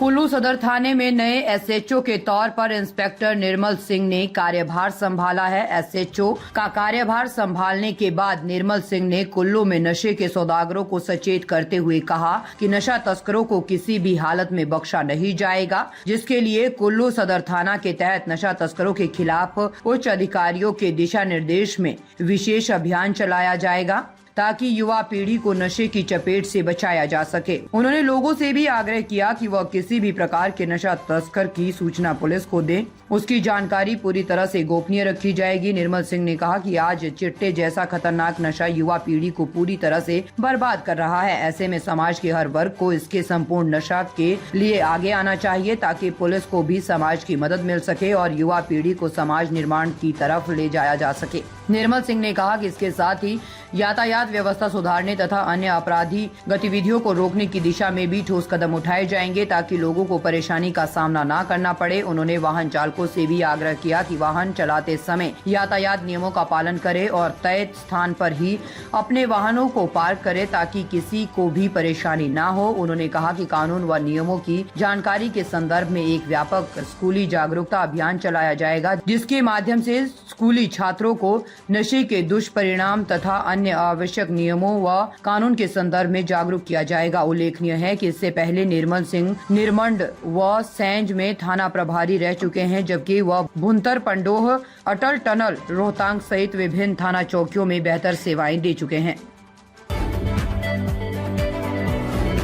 कुल्लू सदर थाने में नए एसएचओ के तौर पर इंस्पेक्टर निर्मल सिंह ने कार्यभार संभाला है। एसएचओ का कार्यभार संभालने के बाद निर्मल सिंह ने कुल्लू में नशे के सौदागरों को सचेत करते हुए कहा कि नशा तस्करों को किसी भी हालत में बख्शा नहीं जाएगा, जिसके लिए कुल्लू सदर थाना के तहत नशा तस्करों के खिलाफ उच्च अधिकारियों के दिशा निर्देश में विशेष अभियान चलाया जाएगा ताकि युवा पीढ़ी को नशे की चपेट से बचाया जा सके। उन्होंने लोगों से भी आग्रह किया कि वह किसी भी प्रकार के नशा तस्कर की सूचना पुलिस को दें, उसकी जानकारी पूरी तरह से गोपनीय रखी जाएगी। निर्मल सिंह ने कहा कि आज चिट्टे जैसा खतरनाक नशा युवा पीढ़ी को पूरी तरह से बर्बाद कर रहा है। ऐसे में समाज के हर वर्ग को इसके संपूर्ण नशा के लिए आगे आना चाहिए ताकि पुलिस को भी समाज की मदद मिल सके और युवा पीढ़ी को समाज निर्माण की तरफ ले जाया जा सके। निर्मल सिंह ने कहा कि इसके साथ ही यातायात व्यवस्था सुधारने तथा अन्य अपराधी गतिविधियों को रोकने की दिशा में भी ठोस कदम उठाए जाएंगे ताकि लोगों को परेशानी का सामना न करना पड़े। उन्होंने वाहन चालकों से भी आग्रह किया कि वाहन चलाते समय यातायात नियमों का पालन करें और तय स्थान पर ही अपने वाहनों को पार्क करें ताकि किसी को भी परेशानी न हो। उन्होंने कहा कि कानून व नियमों की जानकारी के संदर्भ में एक व्यापक स्कूली जागरूकता अभियान चलाया जाएगा, जिसके माध्यम से स्कूली छात्रों को नशे के दुष्परिणाम तथा अन्य आवश्यक नियमों व कानून के संदर्भ में जागरूक किया जाएगा। उल्लेखनीय है कि इससे पहले निर्मल सिंह निरमंड व सैंज में थाना प्रभारी रह चुके हैं, जबकि वह भुंतर, पंडोह, अटल टनल, रोहतांग सहित विभिन्न थाना चौकियों में बेहतर सेवाएं दे चुके हैं।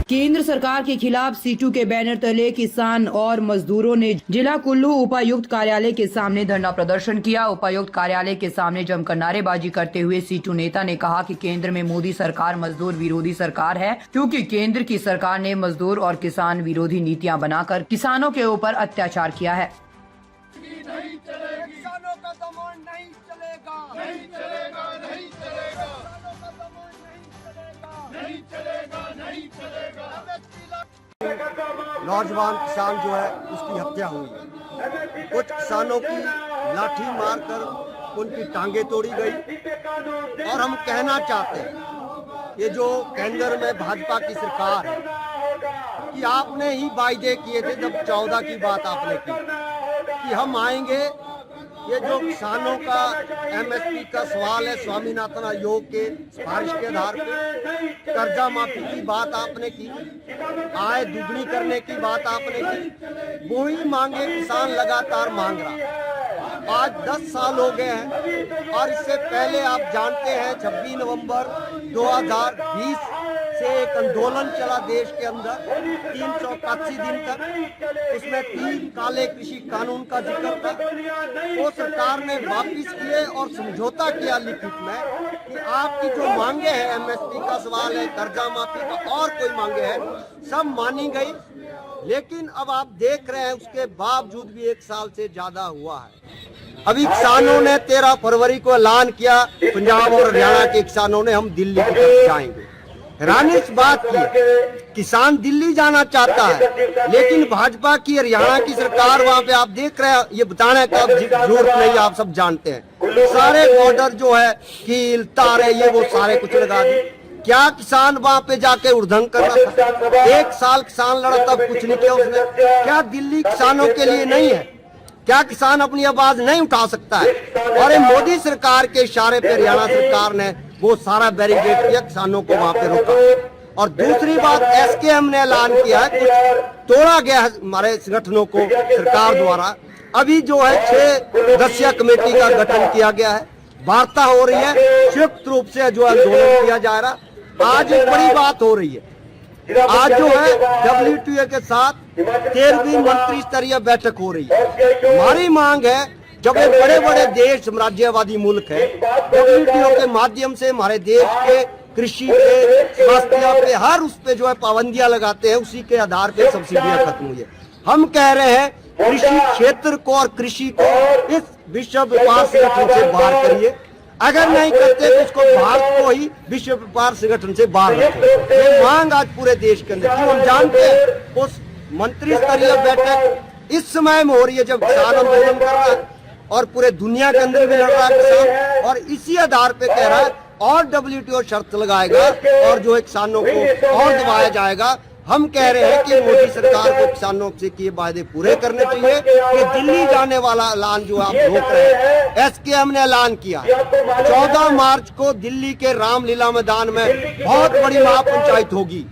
केंद्र सरकार के खिलाफ सीटू के बैनर तले किसान और मजदूरों ने जिला कुल्लू उपायुक्त कार्यालय के सामने धरना प्रदर्शन किया। उपायुक्त कार्यालय के सामने जमकर नारेबाजी करते हुए सीटू नेता ने कहा कि केंद्र में मोदी सरकार मजदूर विरोधी सरकार है, क्योंकि केंद्र की सरकार ने मजदूर और किसान विरोधी नीतियां बनाकर किसानों के ऊपर अत्याचार किया है। नौजवान किसान जो है उसकी हत्या हुई है। कुछ किसानों की लाठी मारकर उनकी टांगे तोड़ी गई। और हम कहना चाहते हैं ये जो केंद्र में भाजपा की सरकार है कि आपने ही वायदे किए थे जब 14 की बात आपने की कि हम आएंगे। ये जो किसानों का एमएसपी का सवाल है, स्वामीनाथन आयोग के सिफारिश के आधार पे कर्जा माफी की बात आपने की, आय दुगनी करने की बात आपने की, वही मांगे किसान लगातार मांग रहा है। आज 10 साल हो गए हैं और इससे पहले आप जानते हैं 26 नवंबर 2020 से एक आंदोलन चला देश के अंदर 381 दिन तक। उसमें 3 काले कृषि कानून का जिक्र था। वो सरकार ने वापिस किए और समझौता किया लिखित में कि आपकी जो मांगे हैं, एमएसपी का सवाल है, कर्जा माफी का और कोई मांगे हैं, सब मानी गई। लेकिन अब आप देख रहे हैं उसके बावजूद भी 1 साल से ज्यादा हुआ है। अभी किसानों ने 13 फरवरी को ऐलान किया, पंजाब और हरियाणा के किसानों ने हम दिल्ली की तरफ जाएंगे। हैरानी इस बात की, किसान दिल्ली जाना चाहता है लेकिन भाजपा की हरियाणा की सरकार वहां पे आप देख रहे हैं, ये बताने का जरूरत नहीं, आप सब जानते हैं। सारे बॉर्डर जो है कील तारे ये वो सारे कुछ लगा दी। क्या किसान वहां पे जाके उड़धंग कर रहा था? 1 साल किसान लड़ा तब कुछ नहीं किया उसने। क्या दिल्ली किसानों के लिए नहीं है? क्या किसान अपनी आवाज नहीं उठा सकता है? और ये मोदी सरकार के इशारे पे हरियाणा सरकार ने वो सारा बैरिकेड किया, किसानों को वहां पे रोका। और दूसरी बात, एसकेएम ने ऐलान किया है कुछ तोड़ा गया है हमारे संगठनों को सरकार द्वारा। अभी जो है 6 सदस्यीय कमेटी का गठन किया गया है, वार्ता हो रही है, संयुक्त रूप से जो आंदोलन किया जा रहा। आज एक बड़ी बात हो रही है, आज जो है WTO के साथ 13वीं मंत्री स्तरीय बैठक हो रही है। हमारी मांग है, जब एक बड़े बड़े देश साम्राज्यवादी मुल्क है, WTO के माध्यम से हमारे देश के कृषि पे, स्वास्थ्य पे, हर उस पे जो है पाबंदियां लगाते हैं, उसी के आधार पे सब्सिडियां खत्म हुई है। हम कह रहे हैं कृषि क्षेत्र को और कृषि को इस विश्व व्यापार संगठन से बाहर करिए। अगर नहीं करते तो उसको भारत को ही विश्व व्यापार संगठन से बाहर रखें। ये मांग आज पूरे देश के अंदर, हम जानते हैं उस मंत्री स्तरीय बैठक इस समय में हो रही है जब किसान आंदोलन कर रहा है और पूरे दुनिया के अंदर भी लड़ रहा है किसान, और इसी आधार पे कह रहा है और WTO शर्त लगाएगा और जो है किसानों को और दबाया जाएगा। हम कह रहे हैं कि मोदी सरकार को किसानों से किए वायदे पूरे करने चाहिए कि दिल्ली जाने वाला ऐलान जो आप रोक रहे हैं। एसकेएम ने ऐलान किया 14 मार्च को दिल्ली के रामलीला मैदान में बहुत बड़ी महापंचायत होगी,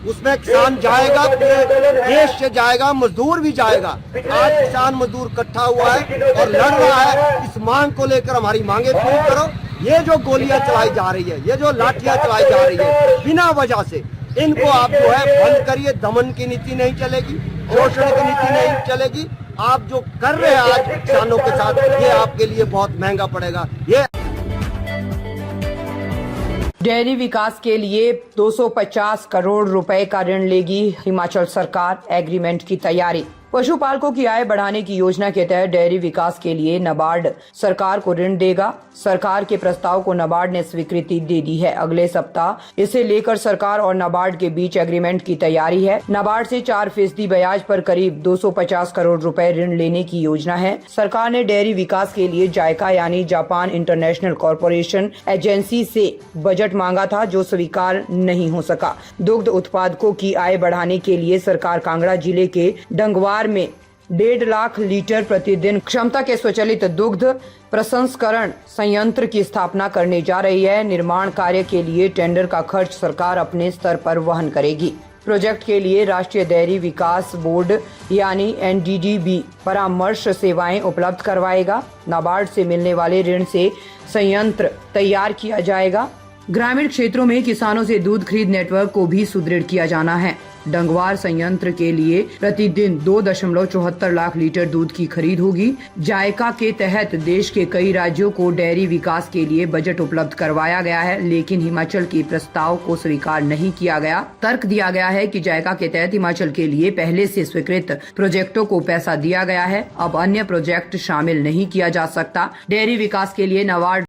उसमें किसान जाएगा, पूरे देश से जाएगा, मजदूर भी जाएगा। आज किसान मजदूर इकट्ठा हुआ है और लड़ रहा है, इस मांग को लेकर हमारी मांगे पूरी करो। ये जो गोलियां चलाई जा रही है, ये जो लाठियां चलाई जा रही है बिना वजह से, इनको आप जो है बंद करिए। दमन की नीति नहीं चलेगी, शोषण की नीति नहीं चलेगी। आप जो कर रहे हैं आज किसानों के साथ, ये आपके लिए बहुत महंगा पड़ेगा। ये डेयरी विकास के लिए 250 करोड़ रुपए का ऋण लेगी हिमाचल सरकार, एग्रीमेंट की तैयारी। पशुपालकों की आय बढ़ाने की योजना के तहत डेयरी विकास के लिए नाबार्ड सरकार को ऋण देगा। सरकार के प्रस्ताव को नाबार्ड ने स्वीकृति दे दी है। अगले सप्ताह इसे लेकर सरकार और नाबार्ड के बीच एग्रीमेंट की तैयारी है। नाबार्ड से 4% ब्याज पर करीब 250 करोड़ रुपए ऋण लेने की योजना है। सरकार ने डेयरी विकास के लिए जायका यानी जापान इंटरनेशनल कॉरपोरेशन एजेंसी से बजट मांगा था, जो स्वीकार नहीं हो सका। दुग्ध उत्पादकों की आय बढ़ाने के लिए सरकार कांगड़ा जिले के डंगवार में 1.5 लाख लीटर प्रतिदिन क्षमता के स्वचालित दुग्ध प्रसंस्करण संयंत्र की स्थापना करने जा रही है। निर्माण कार्य के लिए टेंडर का खर्च सरकार अपने स्तर पर वहन करेगी। प्रोजेक्ट के लिए राष्ट्रीय डेयरी विकास बोर्ड यानी NDDB परामर्श सेवाएं उपलब्ध करवाएगा। नाबार्ड से मिलने वाले ऋण से संयंत्र तैयार किया जाएगा। ग्रामीण क्षेत्रों में किसानों से दूध खरीद नेटवर्क को भी सुदृढ़ किया जाना है। डंगवार संयंत्र के लिए प्रतिदिन 2.74 लाख लीटर दूध की खरीद होगी। जायका के तहत देश के कई राज्यों को डेयरी विकास के लिए बजट उपलब्ध करवाया गया है, लेकिन हिमाचल के प्रस्ताव को स्वीकार नहीं किया गया। तर्क दिया गया है कि जायका के तहत हिमाचल के लिए पहले से स्वीकृत प्रोजेक्टों को पैसा दिया गया है, अब अन्य प्रोजेक्ट शामिल नहीं किया जा सकता। डेयरी विकास के लिए नाबार्ड